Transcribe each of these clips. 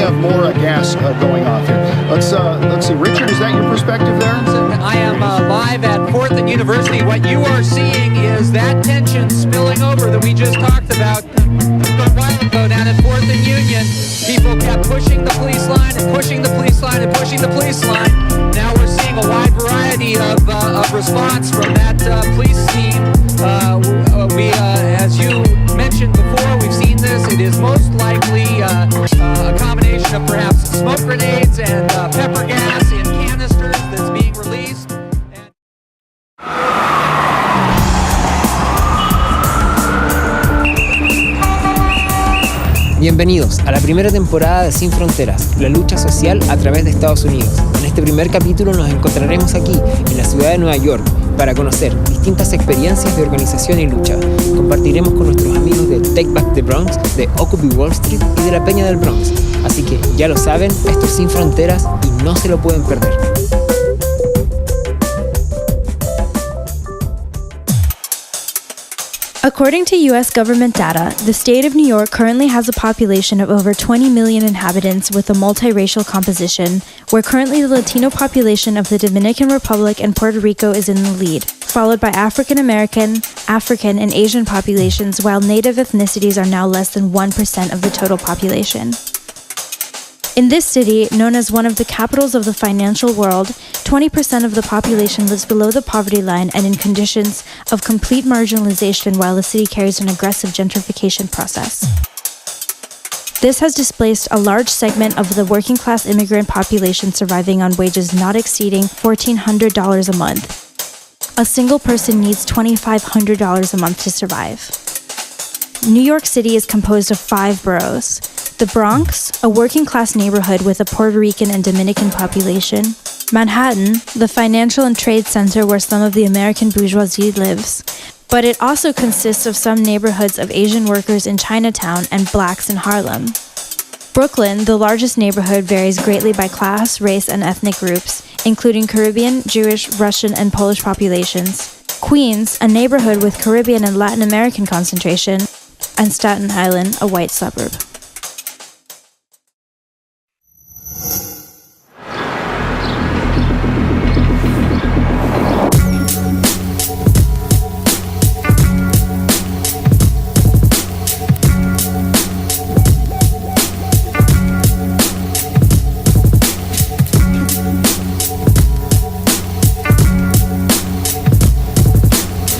have more gas going off here. Let's see. Richard, is that your perspective there? I am live at 4th and University. What you are seeing is that tension spilling over that we just talked about a while ago down at 4th and Union. People kept pushing the police line and pushing the police line and pushing the police line. Now we're seeing a wide variety of response from that police team. As you mentioned before, we've seen this. It is most likely a combination of perhaps smoke grenades and pepper gas in canisters that's being released. Bienvenidos a la primera temporada de Sin Fronteras, la lucha social a través de Estados Unidos. En este primer capítulo nos encontraremos aquí, en la ciudad de Nueva York, para conocer distintas experiencias de organización y lucha. Compartiremos con nuestros amigos de Take Back the Bronx, de Occupy Wall Street y de la Peña del Bronx. Así que ya lo saben, esto es Sin Fronteras y no se lo pueden perder. According to U.S. government data, the state of New York currently has a population of over 20 million inhabitants with a multiracial composition, where currently the Latino population of the Dominican Republic and Puerto Rico is in the lead, followed by African American, African, and Asian populations, while native ethnicities are now less than 1% of the total population. In this city, known as one of the capitals of the financial world, 20% of the population lives below the poverty line and in conditions of complete marginalization while the city carries an aggressive gentrification process. This has displaced a large segment of the working class immigrant population surviving on wages not exceeding $1,400 a month. A single person needs $2,500 a month to survive. New York City is composed of 5 boroughs: the Bronx, a working-class neighborhood with a Puerto Rican and Dominican population; Manhattan, the financial and trade center where some of the American bourgeoisie lives, but it also consists of some neighborhoods of Asian workers in Chinatown and blacks in Harlem. Brooklyn, the largest neighborhood, varies greatly by class, race, and ethnic groups, including Caribbean, Jewish, Russian, and Polish populations. Queens, a neighborhood with Caribbean and Latin American concentration, and Staten Island, a white suburb.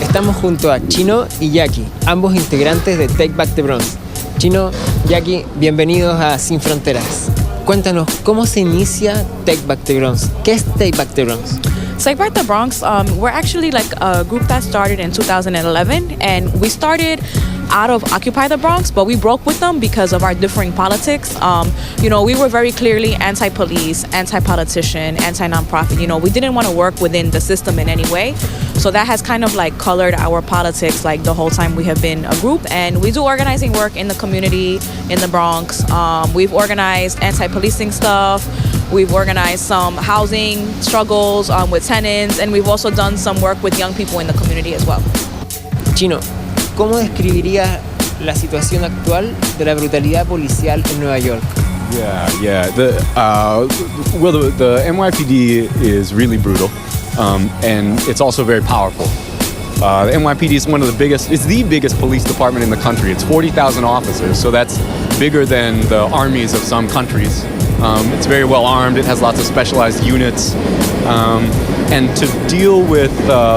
Estamos junto a Chino y Jackie, ambos integrantes de Take Back the Bronx. Chino, Jackie, bienvenidos a Sin Fronteras. Cuéntanos, ¿cómo se inicia Take Back the Bronx? ¿Qué es Take Back the Bronx? Take Back the Bronx, we're actually like a group that started in 2011, and we started out of Occupy the Bronx, but we broke with them because of our differing politics. We were very clearly anti-police, anti-politician, anti-nonprofit. We didn't want to work within the system in any way. So that has kind of like colored our politics like the whole time we have been a group. And we do organizing work in the community, in the Bronx. We've organized anti-policing stuff. We've organized some housing struggles with tenants, and we've also done some work with young people in the community as well. Chino, ¿cómo describirías la situación actual de la brutalidad policial en Nueva York? Yeah. The NYPD is really brutal, and it's also very powerful. The NYPD is it's the biggest police department in the country. It's 40,000 officers, so that's bigger than the armies of some countries. It's very well armed. It has lots of specialized units. And to deal with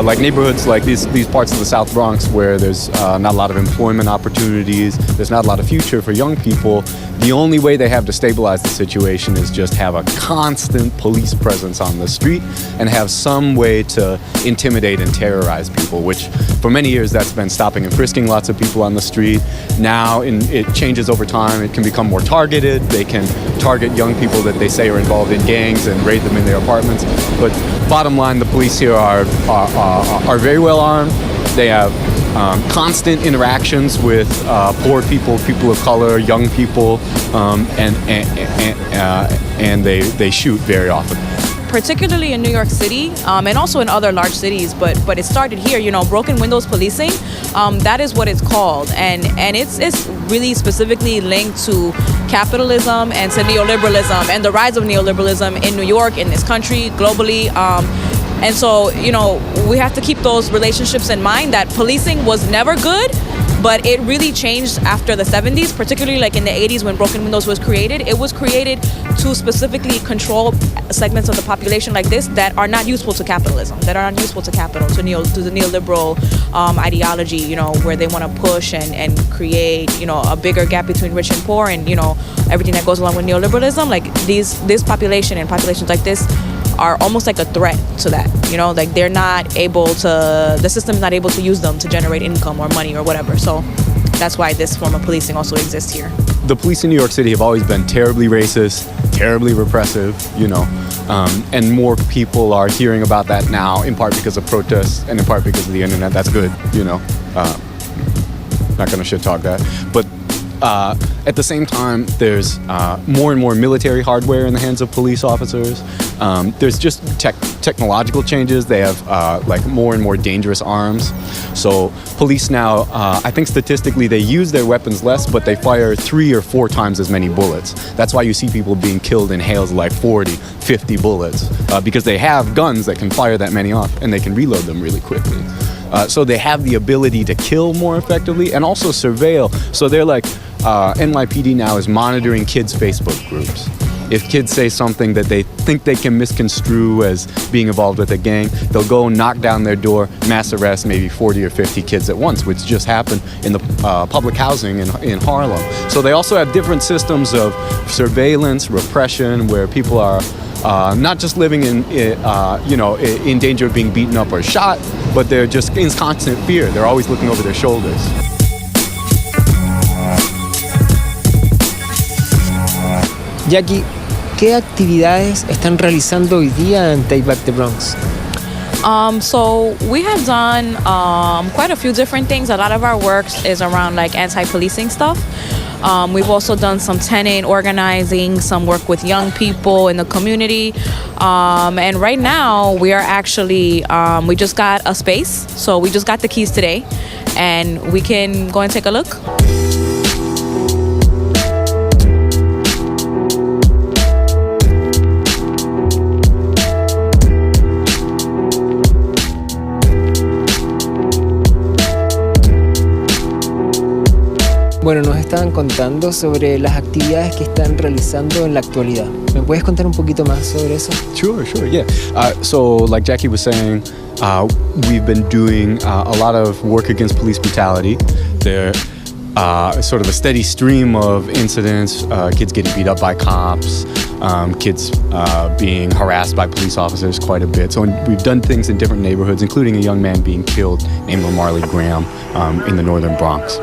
like neighborhoods like these parts of the South Bronx where there's not a lot of employment opportunities, there's not a lot of future for young people, the only way they have to stabilize the situation is just have a constant police presence on the street and have some way to intimidate and terrorize people, which for many years that's been stopping and frisking lots of people on the street. Now it changes over time. It can become more targeted. They can target young people that they say are involved in gangs and raid them in their apartments. But bottom line, the police here are very well armed. They have constant interactions with poor people, people of color, young people, and they shoot very often. particularly in New York City, and also in other large cities, but it started here. You know, broken windows policing, that is what it's called, and it's really specifically linked to capitalism and to neoliberalism and the rise of neoliberalism in New York, in this country, globally. And so, you know, we have to keep those relationships in mind, that policing was never good, but it really changed after the 70s, particularly like in the 80s when broken windows was created. It was created to specifically control segments of the population like this that are not useful to capitalism, that are not useful to capital, to the neoliberal ideology, you know, where they want to push and create, you know, a bigger gap between rich and poor, and, you know, everything that goes along with neoliberalism. Like this population and populations like this are almost like a threat to that, you know, like they're not able to, the system's not able to use them to generate income or money or whatever. So that's why this form of policing also exists here. The police in New York City have always been terribly racist, terribly repressive, you know, and more people are hearing about that now, in part because of protests and in part because of the internet. That's good, you know, not gonna shit talk that, but at the same time, there's more and more military hardware in the hands of police officers. There's just technological changes. They have like more and more dangerous arms. So police now, I think statistically, they use their weapons less, but they fire 3 or 4 times as many bullets. That's why you see people being killed in hails of like 40, 50 bullets, because they have guns that can fire that many off and they can reload them really quickly. So they have the ability to kill more effectively and also surveil. So they're like, NYPD now is monitoring kids' Facebook groups. If kids say something that they think they can misconstrue as being involved with a gang, they'll go knock down their door, mass arrest maybe 40 or 50 kids at once, which just happened in the public housing in Harlem. So they also have different systems of surveillance, repression, where people are not just living in danger of being beaten up or shot, but they're just in constant fear. They're always looking over their shoulders. Jackie, ¿qué actividades están realizando hoy día en Take Back the Bronx? So we have done quite a few different things. A lot of our work is around like anti-policing stuff. We've also done some tenant organizing, some work with young people in the community. And right now we are actually, we just got a space. So we just got the keys today and we can go and take a look. Bueno, nos estaban contando sobre las actividades que están realizando en la actualidad. ¿Me puedes contar un poquito más sobre eso? Sure, yeah. So like Jackie was saying, we've been doing a lot of work against police brutality. There sort of a steady stream of incidents, kids getting beat up by cops, kids being harassed by police officers quite a bit. So we've done things in different neighborhoods, including a young man being killed named Lamarley Graham in the northern Bronx.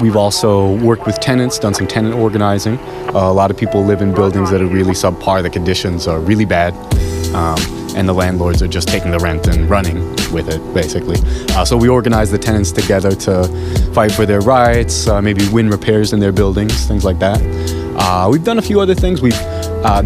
We've also worked with tenants, done some tenant organizing. A lot of people live in buildings that are really subpar. The conditions are really bad. And the landlords are just taking the rent and running with it, basically. So we organize the tenants together to fight for their rights, maybe win repairs in their buildings, things like that. We've done a few other things. We've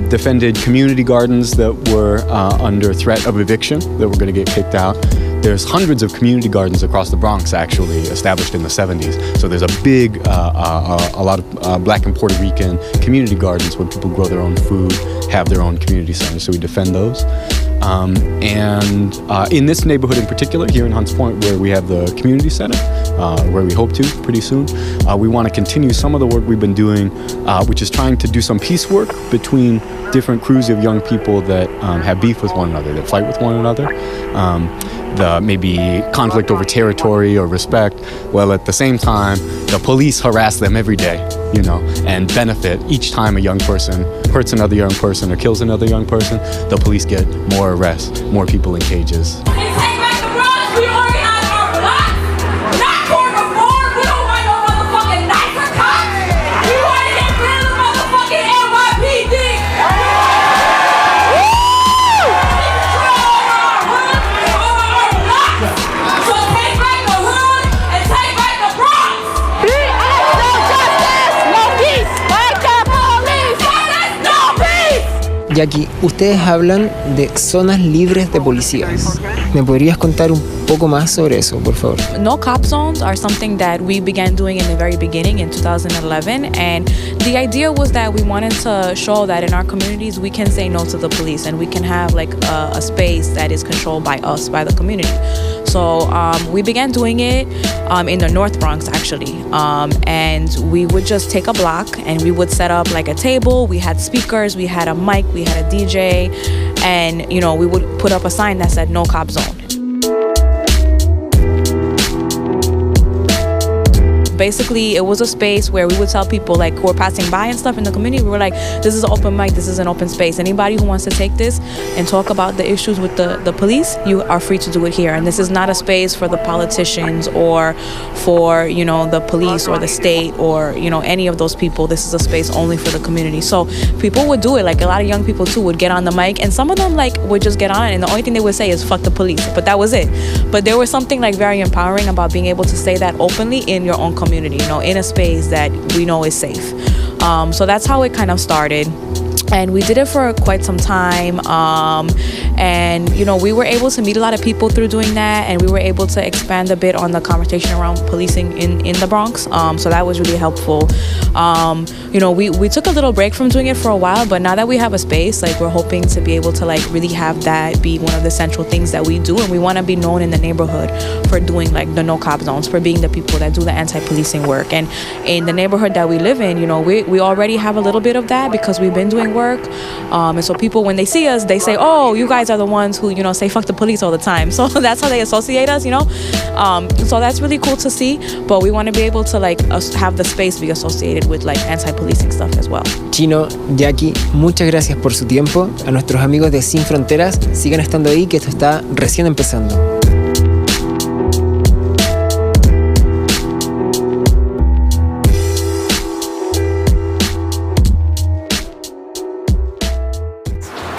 defended community gardens that were under threat of eviction, that were going to get kicked out. There's hundreds of community gardens across the Bronx, actually, established in the 70s. So there's a big, a lot of Black and Puerto Rican community gardens where people grow their own food, have their own community centers, so we defend those. And in this neighborhood in particular, here in Hunts Point, where we have the community center, where we hope to pretty soon, we want to continue some of the work we've been doing, which is trying to do some peace work between different crews of young people that have beef with one another, that fight with one another. The maybe conflict over territory or respect, while at the same time, the police harass them every day, you know, and benefit each time a young person hurts another young person or kills another young person, the police get more arrests, more people in cages. Jackie, ustedes hablan de zonas libres de policías. ¿Me podrías contar un poco más sobre eso, por favor? No cop zones are something that we began doing in the very beginning in 2011, and the idea was that we wanted to show that in our communities we can say no to the police and we can have like a space that is controlled by us, by the community. So we began doing it in the North Bronx, actually. And we would just take a block and we would set up like a table. We had speakers, we had a mic, we had a DJ, and you know, we would put up a sign that said no cop zone. Basically, it was a space where we would tell people like who were passing by and stuff in the community, we were like, this is an open mic, this is an open space. Anybody who wants to take this and talk about the issues with the police, you are free to do it here. And this is not a space for the politicians or for, you know, the police or the state or, you know, any of those people. This is a space only for the community. So people would do it. Like a lot of young people too would get on the mic, and some of them like would just get on and the only thing they would say is fuck the police. But that was it. But there was something like very empowering about being able to say that openly in your own community, you know, in a space that we know is safe. So that's how it kind of started. And we did it for quite some time. And, you know, we were able to meet a lot of people through doing that. And we were able to expand a bit on the conversation around policing in the Bronx. So that was really helpful. You know, we took a little break from doing it for a while. But now that we have a space, like, we're hoping to be able to, like, really have that be one of the central things that we do. And we want to be known in the neighborhood for doing, like, the no-cop zones, for being the people that do the anti-policing work. And in the neighborhood that we live in, you know, we already have a little bit of that because we've been doing work. And so people, when they see us, they say, oh, you guys are the ones who, you know, say fuck the police all the time. So that's how they associate us, you know. So that's really cool to see. But we want to be able to, like, have the space be associated with, like, anti-policing stuff as well. Chino, Jackie, muchas gracias por su tiempo. A nuestros amigos de Sin Fronteras, sigan estando ahí, que esto está recién empezando.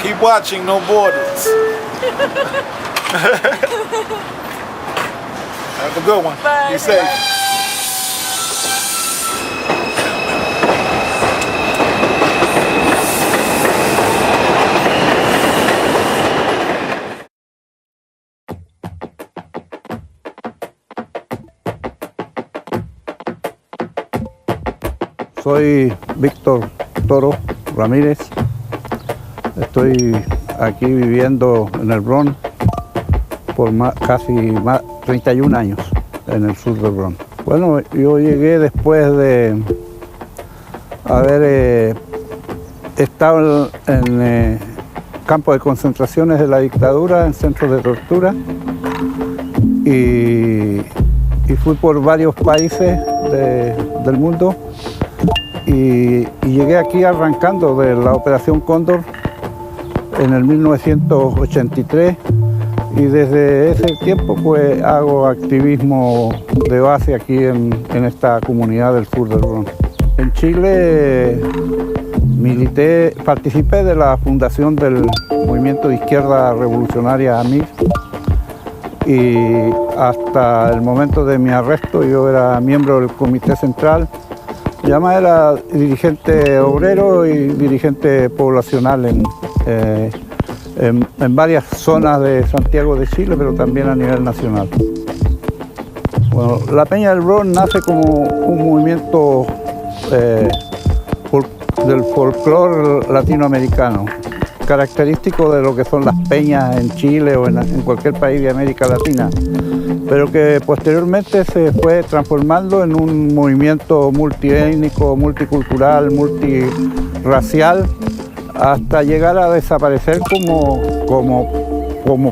Keep watching, no borders. Have a good one. Bye. Be safe. Soy Víctor Toro Ramírez. Estoy aquí viviendo en el Bronx por casi 31 años en el sur del Bronx. Bueno, yo llegué después de haber estado en campos de concentraciones de la dictadura, en centros de tortura, y fui por varios países del mundo y llegué aquí arrancando de la Operación Cóndor en el 1983, y desde ese tiempo pues hago activismo de base aquí en esta comunidad del sur del Bronx. En Chile participé de la fundación del movimiento de izquierda revolucionaria AMIR, y hasta el momento de mi arresto yo era miembro del Comité Central. Además era dirigente obrero y dirigente poblacional en varias zonas de Santiago de Chile, pero también a nivel nacional. Bueno, la Peña del Bronx nace como un movimiento del folclore latinoamericano, característico de lo que son las peñas en Chile o en cualquier país de América Latina, pero que posteriormente se fue transformando en un movimiento multiétnico, multicultural, multirracial, hasta llegar a desaparecer como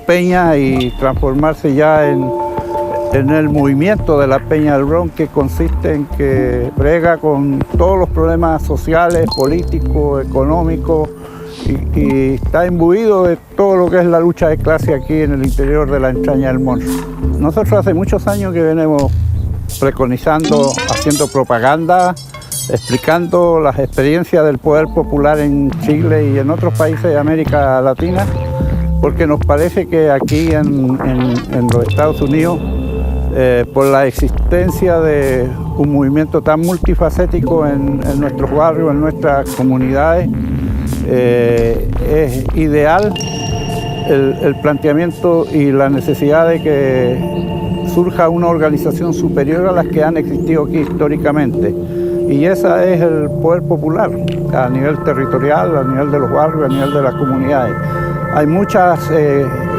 peña y transformarse ya en el movimiento de la Peña del Bronx, que consiste en que brega con todos los problemas sociales, políticos, económicos, y está imbuido de todo lo que es la lucha de clase aquí en el interior de la entraña del monstruo. Nosotros hace muchos años que venimos preconizando, haciendo propaganda, explicando las experiencias del poder popular en Chile y en otros países de América Latina, porque nos parece que aquí en los Estados Unidos, por la existencia de un movimiento tan multifacético en nuestros barrios, en nuestras comunidades, Es ideal el planteamiento y la necesidad de que surja una organización superior a las que han existido aquí históricamente. Y ese es el poder popular a nivel territorial, a nivel de los barrios, a nivel de las comunidades. Hay muchos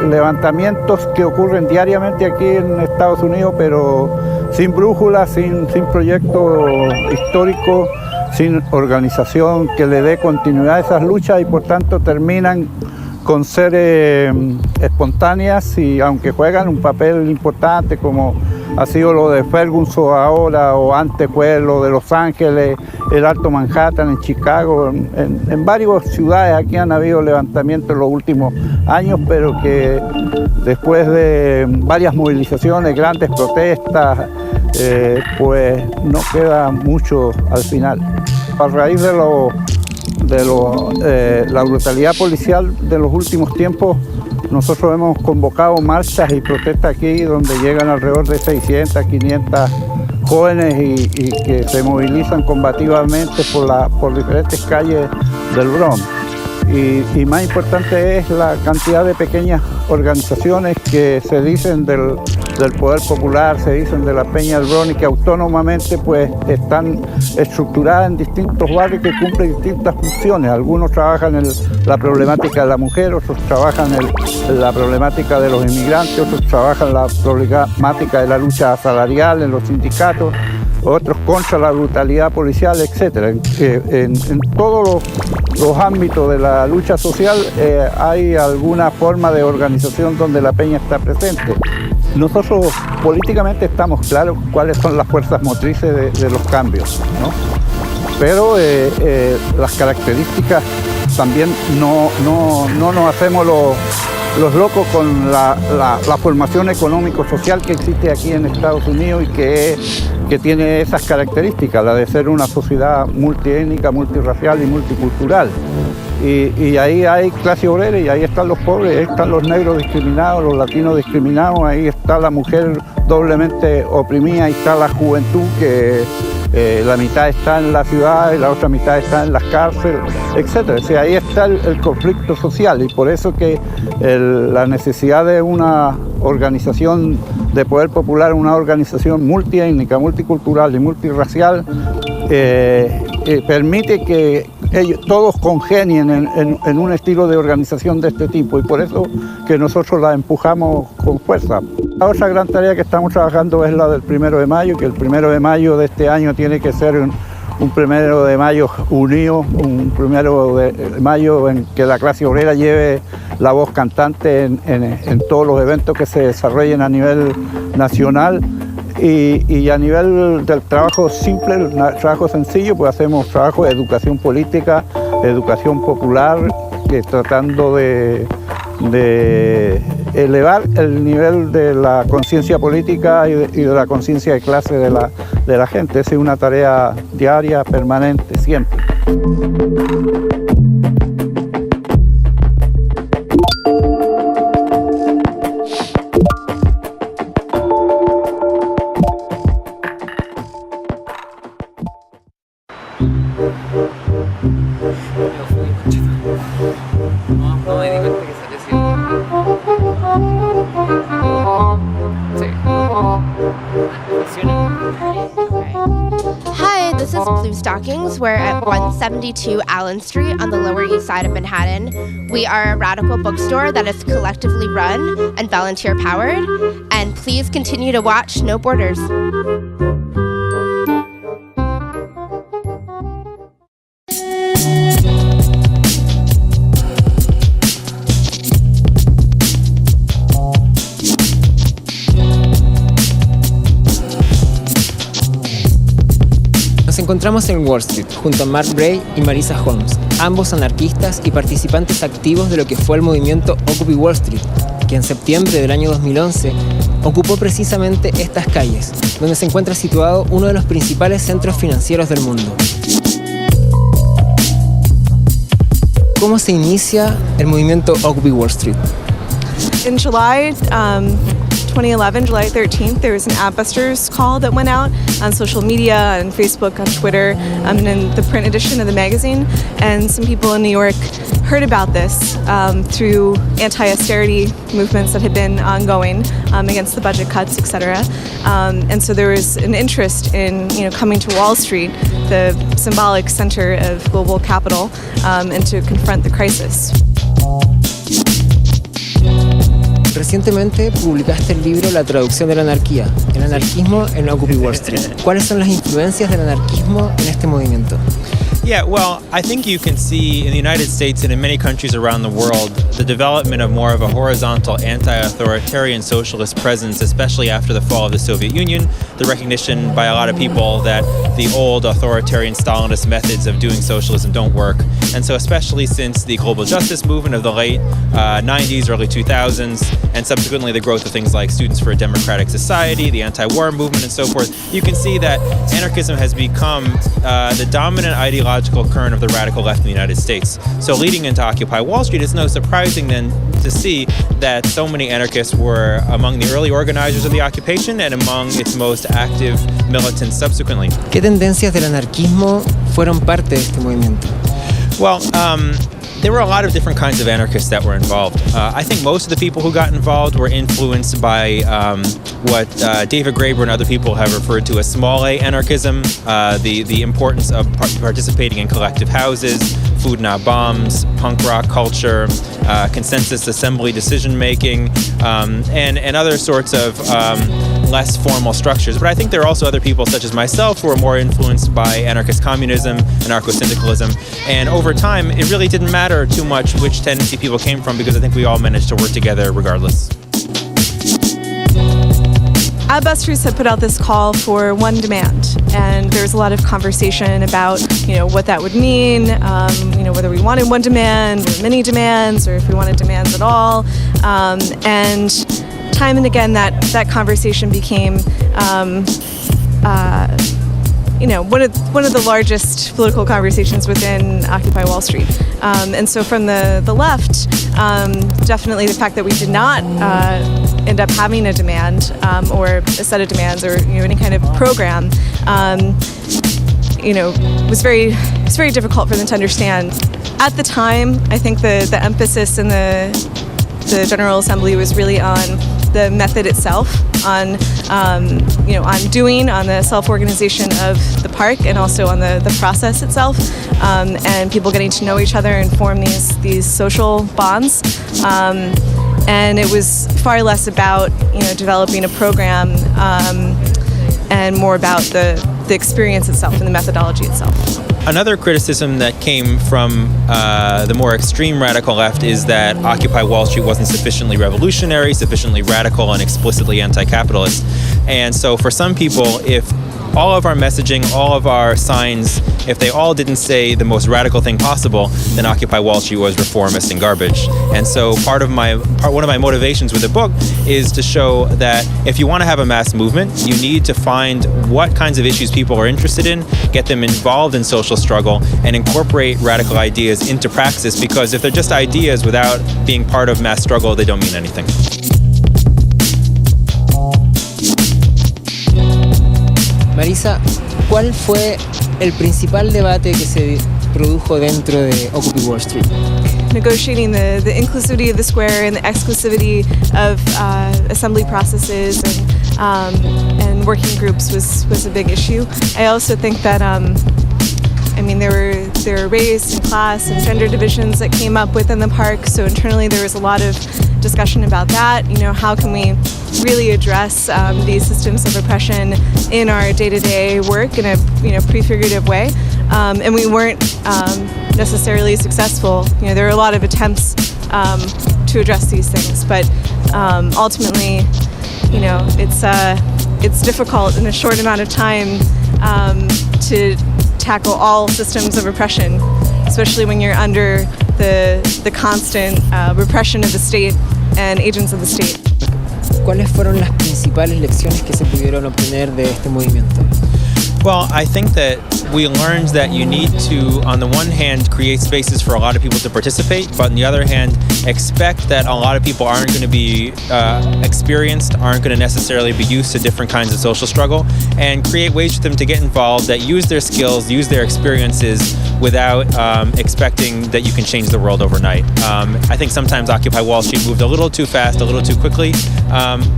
levantamientos que ocurren diariamente aquí en Estados Unidos, pero sin brújula, sin proyecto histórico, sin organización que le dé continuidad a esas luchas y por tanto terminan con ser espontáneas y aunque juegan un papel importante como ha sido lo de Ferguson ahora o antes fue lo de Los Ángeles, el Alto Manhattan, en Chicago, en varias ciudades aquí han habido levantamientos en los últimos años, pero que después de varias movilizaciones, grandes protestas, pues no queda mucho al final. A raíz de la brutalidad policial de los últimos tiempos, nosotros hemos convocado marchas y protestas aquí donde llegan alrededor de 600, 500 jóvenes y que se movilizan combativamente por diferentes calles del Bronx. Y más importante es la cantidad de pequeñas organizaciones que se dicen del poder popular, se dicen de la Peña del Bronx y que autónomamente pues están estructuradas en distintos barrios que cumplen distintas funciones. Algunos trabajan en la problemática de la mujer, otros trabajan en la problemática de los inmigrantes, otros trabajan en la problemática de la lucha salarial en los sindicatos, otros contra la brutalidad policial, etc. En todos los ámbitos de la lucha social hay alguna forma de organización donde la Peña está presente. Nosotros políticamente estamos claros cuáles son las fuerzas motrices de los cambios, ¿no? Pero las características también no nos hacemos los locos con la formación económico-social que existe aquí en Estados Unidos y que tiene esas características, la de ser una sociedad multiétnica, multirracial y multicultural. Y ahí hay clase obrera y ahí están los pobres, ahí están los negros discriminados, los latinos discriminados, ahí está la mujer doblemente oprimida, ahí está la juventud que la mitad está en la ciudad y la otra mitad está en las cárceles, etc. O sea, ahí está el conflicto social y por eso que la necesidad de una organización de poder popular, una organización multiétnica, multicultural y multirracial permite que ellos todos congenien en un estilo de organización de este tipo y por eso que nosotros la empujamos con fuerza. La otra gran tarea que estamos trabajando es la del 1 de mayo, que el 1 de mayo de este año tiene que ser un 1 de mayo unido, un 1 de mayo en que la clase obrera lleve la voz cantante en todos los eventos que se desarrollen a nivel nacional. Y a nivel del trabajo simple, el trabajo sencillo, pues hacemos trabajo de educación política, educación popular, tratando de elevar el nivel de la conciencia política y de la conciencia de clase de la gente. Esa es una tarea diaria, permanente, siempre. Hi, this is Blue Stockings. We're at 172 Allen Street on the Lower East Side of Manhattan. We are a radical bookstore that is collectively run and volunteer powered. And please continue to watch No Borders. Nos encontramos en Wall Street junto a Mark Bray y Marisa Holmes, ambos anarquistas y participantes activos de lo que fue el movimiento Occupy Wall Street, que en septiembre del año 2011 ocupó precisamente estas calles, donde se encuentra situado uno de los principales centros financieros del mundo. ¿Cómo se inicia el movimiento Occupy Wall Street? In July 2011, July 13th, there was an Adbusters call that went out on social media, on Facebook, on Twitter, and in the print edition of the magazine. And some people in New York heard about this through anti-austerity movements that had been ongoing against the budget cuts, etc. And so there was an interest in coming to Wall Street, the symbolic center of global capital, and to confront the crisis. Recientemente publicaste el libro La traducción de la anarquía, el anarquismo en Occupy Wall Street. ¿Cuáles son las influencias del anarquismo en este movimiento? Yeah, well, I think you can see in the United States and in many countries around the world the development of more of a horizontal anti-authoritarian socialist presence, especially after the fall of the Soviet Union, the recognition by a lot of people that the old authoritarian Stalinist methods of doing socialism don't work. And so especially since the global justice movement of the late 90s, early 2000s, and subsequently the growth of things like Students for a Democratic Society, the anti-war movement, and so forth, you can see that anarchism has become the dominant ideological current of the radical left in the United States. So leading into Occupy Wall Street, it's no surprising then to see that so many anarchists were among the early organizers of the occupation and among its most active militants subsequently. ¿Qué tendencias del anarquismo fueron parte de este movimiento? Well, there were a lot of different kinds of anarchists that were involved. I think most of the people who got involved were influenced by what David Graeber and other people have referred to as small A anarchism, the importance of participating in collective houses, food not bombs, punk rock culture, consensus assembly decision making, and other sorts of less formal structures. But I think there are also other people such as myself who are more influenced by anarchist communism, anarcho-syndicalism, and over time it really didn't matter too much which tendency people came from because I think we all managed to work together regardless. Adbusters had put out this call for one demand, and there was a lot of conversation about, what that would mean, whether we wanted one demand or many demands, or if we wanted demands at all, and time and again that conversation became one of the largest political conversations within Occupy Wall Street. And so from the left, definitely the fact that we did not end up having a demand or a set of demands or any kind of program, was very difficult for them to understand. At the time, I think the emphasis in the General Assembly was really on the method itself, on the self-organization of the park, and also on the process itself, and people getting to know each other and form these social bonds. And it was far less about developing a program and more about the experience itself and the methodology itself. Another criticism that came from the more extreme radical left is that Occupy Wall Street wasn't sufficiently revolutionary, sufficiently radical, and explicitly anti-capitalist. And so for some people, if all of our messaging, all of our signs, if they all didn't say the most radical thing possible, then Occupy Wall Street was reformist and garbage. And so one of my motivations with the book is to show that if you want to have a mass movement, you need to find what kinds of issues people are interested in, get them involved in social struggle, and incorporate radical ideas into praxis, because if they're just ideas without being part of mass struggle, they don't mean anything. Marisa, ¿cuál fue el principal debate que se produjo dentro de Occupy Wall Street? Negotiating the inclusivity of the square and the exclusivity of assembly processes and working groups was a big issue. I also think that there were race and class and gender divisions that came up within the park. So internally there was a lot of discussion about that. How can we really address these systems of oppression in our day-to-day work in a prefigurative way? And we weren't necessarily successful. There were a lot of attempts to address these things, but ultimately, it's difficult in a short amount of time to tackle all systems of oppression, especially when you're under the constant repression of the state and agents of the state. ¿Cuáles fueron las principales lecciones que se pudieron obtener de este movimiento? Well, I think that we learned that you need to, on the one hand, create spaces for a lot of people to participate, but on the other hand, expect that a lot of people aren't going to be experienced, aren't going to necessarily be used to different kinds of social struggle, and create ways for them to get involved that use their skills, use their experiences without expecting that you can change the world overnight. I think sometimes Occupy Wall Street moved a little too fast, a little too quickly,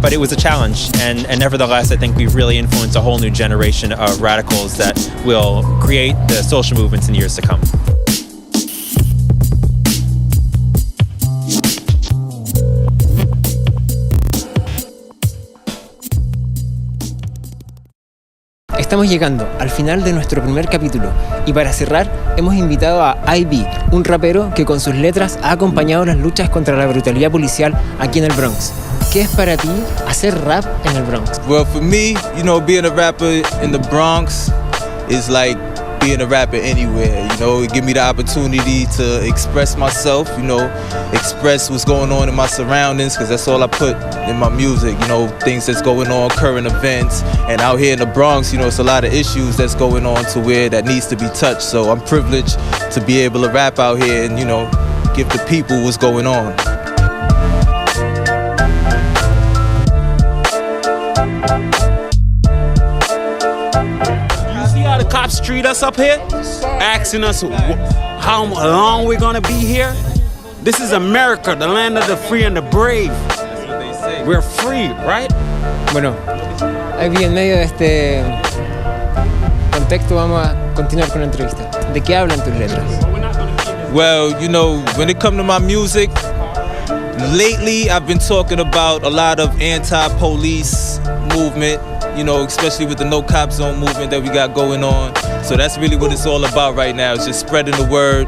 but it was a challenge, and nevertheless, I think we've really influenced a whole new generation of radicals that will create the social movements in years to come. Estamos llegando al final de nuestro primer capítulo y para cerrar hemos invitado a IB, un rapero que con sus letras ha acompañado las luchas contra la brutalidad policial aquí en el Bronx. ¿Qué es para ti hacer rap en el Bronx? Well, for me, you know, being a rapper in the Bronx is like being a rapper anywhere, you know. It gives me the opportunity to express myself, you know, express what's going on in my surroundings, because that's all I put in my music, you know, things that's going on, current events. And out here in the Bronx, you know, it's a lot of issues that's going on to where that needs to be touched. So I'm privileged to be able to rap out here and, you know, give the people what's going on. The cops treat us up here, asking us how long we're gonna be here. This is America, the land of the free and the brave. We're free, right? Bueno, aquí en medio de este contexto vamos a continuar con la entrevista. ¿De qué hablan tus letras? Well, you know, when it comes to my music, lately I've been talking about a lot of anti-police movement, you know, especially with the No Cop Zone movement that we got going on. So that's really what it's all about right now. It's just spreading the word,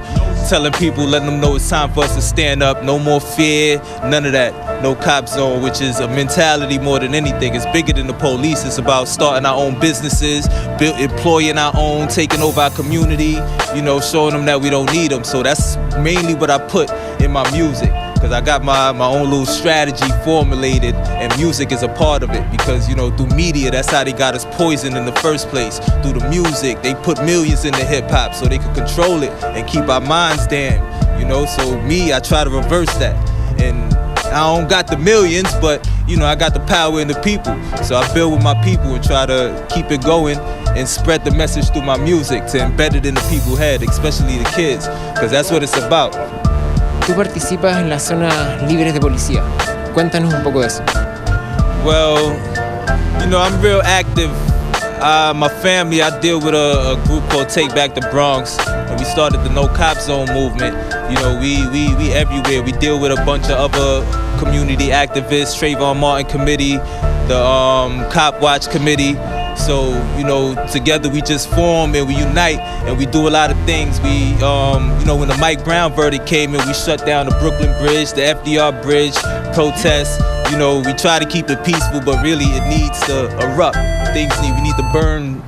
telling people, letting them know it's time for us to stand up. No more fear, none of that. No Cop Zone, which is a mentality more than anything. It's bigger than the police. It's about starting our own businesses, employing our own, taking over our community, you know, showing them that we don't need them. So that's mainly what I put in my music. Because I got my own little strategy formulated, and music is a part of it. Because, you know, through media, that's how they got us poisoned in the first place. Through the music, they put millions into hip-hop so they could control it and keep our minds damned, you know. So me, I try to reverse that. And I don't got the millions, but, you know, I got the power in the people. So I build with my people and try to keep it going and spread the message through my music to embed it in the people's head, especially the kids, because that's what it's about. Tú participas en las zonas libres de policía. Cuéntanos un poco de eso. Well, you know, I'm real active. My family, I deal with a group called Take Back the Bronx, and we started the No Cop Zone movement. You know, we everywhere. We deal with a bunch of other community activists, Trayvon Martin Committee, the Cop Watch Committee. So, you know, together we just form and we unite and we do a lot of things. We, you know, when the Mike Brown verdict came in, we shut down the Brooklyn Bridge, the FDR Bridge, protests. You know, we try to keep it peaceful, but really it needs to erupt. We need to burn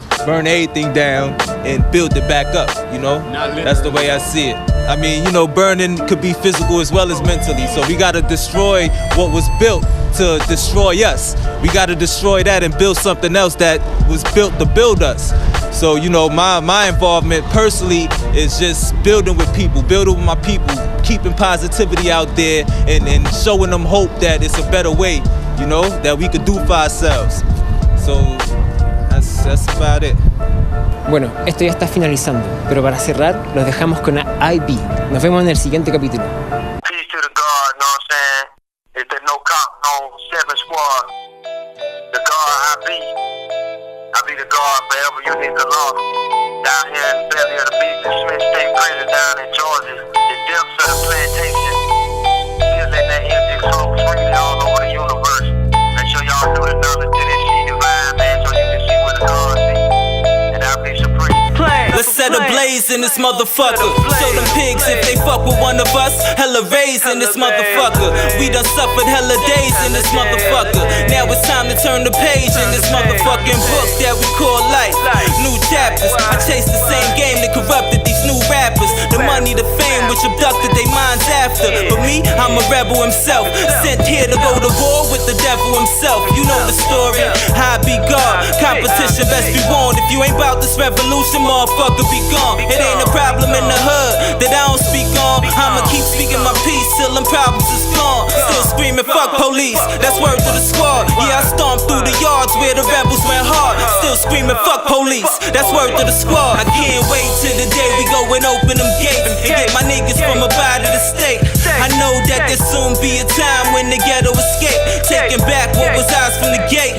everything down and build it back up, you know? That's the way I see it. I mean, you know, burning could be physical as well as mentally. So we gotta destroy what was built to destroy us. We gotta destroy that and build something else that was built to build us. So, you know, my involvement personally is just building with people, building with my people, keeping positivity out there and showing them hope that it's a better way, you know, that we could do for ourselves. So that's about it. Bueno, esto ya está finalizando, pero para cerrar los dejamos con IB. Nos vemos en el siguiente capítulo. Peace to the guard, know what I'm saying? It's the No Cop Zone 7 Squad. The guard I be the guard forever you need the law. Down here in the belly of the beast in Smith State Prison down in Georgia. The depths of the plantation. Still letting that music flow freely all over the universe. Make sure y'all do the knowledge to this shit divine, man, so you can see where the guard be. And I'll be supreme. Let's set a blaze in this motherfucker. Show them pigs if they fuck with one of us. Hella raised in this motherfucker. We done suffered hella days in this motherfucker. Now it's time to turn the page in this motherfucking book that we call life. New chapters. I chase the same game that corrupted these new rappers. The money, the fame, which abducted their minds after. But me, I'm a rebel himself. Sent here to go to war with the devil devil himself. You know the story. How I be God. Competition best be warned. If you ain't about this revolution, motherfucker, be gone. It ain't a problem in the hood that I don't speak on. I'ma keep speaking my peace till them problems is gone. Still screaming, fuck police. That's word to the squad. Yeah, I stomped through the yards where the rebels went hard. Still screaming, fuck police. That's word to the squad. I can't wait till the day we go and open them gates and get my niggas from up out of the state. I know that there'll soon be a time when the ghetto escape, taking back what was ours from the gate.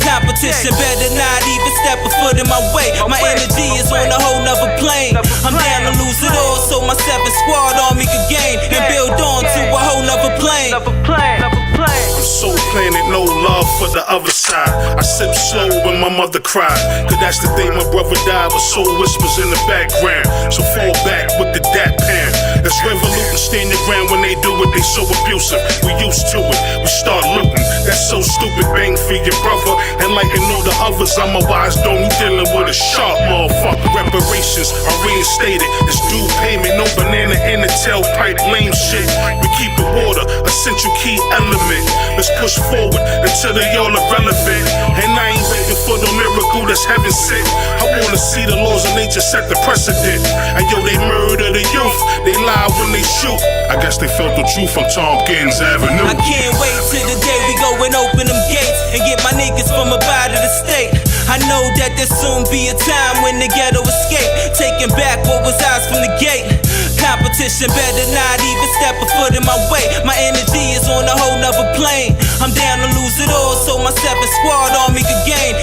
Competition better not even step a foot in my way. My energy is on a whole nother plane. I'm down to lose it all so my 7th squad army could gain and build on to a whole nother plane. I'm so planet, no love for the other side. I sip slow when my mother cried, cause that's the day my brother died. But soul whispers in the background, so fall back with the dap pan. That's revolute and stand your ground. When they do it, they so abusive. We used to it, we start looting. That's so stupid, bang for your brother. And like you know the others, I'm a wise dome, you dealing with a sharp motherfucker. Reparations are reinstated, it's due payment. No banana in the tailpipe, lame shit. We keep the water, essential key element. Let's push forward until they all irrelevant. And I ain't waiting for the miracle that's heaven sent. I wanna see the laws of nature set the precedent. And yo, they murder the youth, they lie when they shoot. I guess they felt the truth on Tompkins Avenue. I can't wait till the day we go and open them gates and get my niggas from up out of the state. I know that there'll soon be a time when the ghetto escape, taking back what was ours from the gate. Competition better not even step a foot in my way. My energy is on a whole nother plane. I'm down to lose it all so my 7th squad army could gain